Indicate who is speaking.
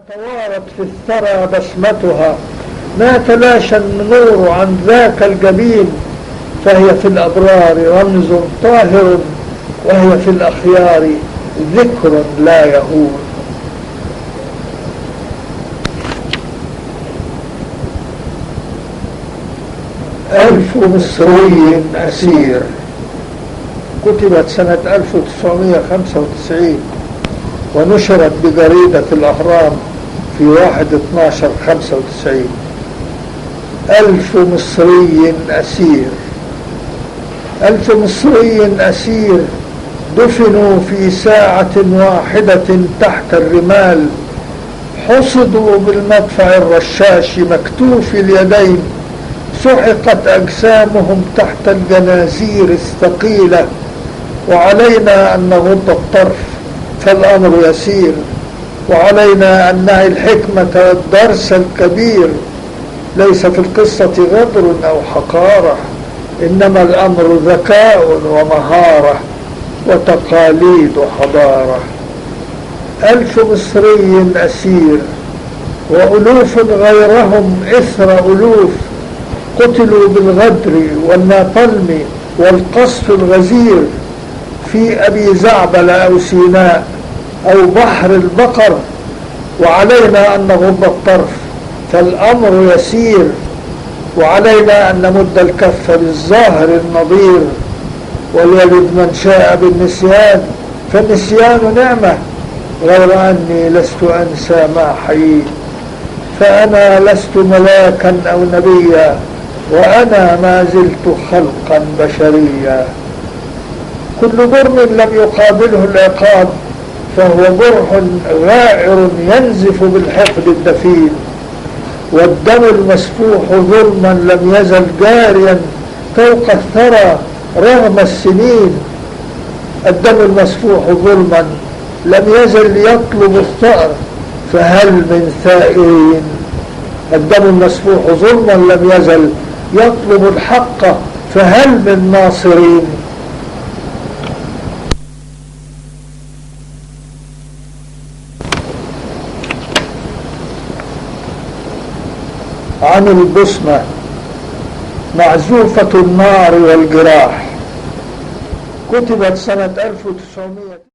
Speaker 1: توارت في الثرى بسمتها، ما تلاشى النور عن ذاك الجبين، فهي في الأبرار رمز طاهر، وهي في الأخيار ذكر لا يهون. ألف مصري أسير كتبت سنة 1995 ونشرت بجريدة الأهرام في 1/12/95. 1000 مصري أسير، 1000 مصري أسير دفنوا في ساعة واحدة تحت الرمال، حصدوا بالمدفع الرشاش مكتوف اليدين، سحقت أجسامهم تحت الجنازير الثقيلة، وعلينا أن نغض الطرف فالأمر يسير، وعلينا أن نعي الحكمة والدرس الكبير. ليس في القصة غدر أو حقارة، إنما الأمر ذكاء ومهارة وتقاليد حضارة. 1000 مصري أسير وألوف غيرهم إثر ألوف قتلوا بالغدر والناطلم والقصف الغزير في أبي زعبل أو سيناء أو بحر البقر، وعلينا أن نغض الطرف فالأمر يسير، وعلينا أن نمد الكف للظاهر النظير، وليلد من شاء بالنسيان فالنسيان نعمة، غير أني لست أنسى ما حييت، فأنا لست ملاكا أو نبيا، وأنا ما زلت خلقا بشريا. كل جرم لم يقابله العقاب فهو جرح غائر ينزف بالحقد الدفين، والدم المسفوح ظلما لم يزل جاريا فوق الثرى رغم السنين. الدم المسفوح ظلما لم يزل يطلب الثأر، فهل من ثائرين؟ الدم المسفوح ظلما لم يزل يطلب الحق، فهل من ناصرين؟ عن البسمة معزوفة النار والجراح كتبت سنة 1900.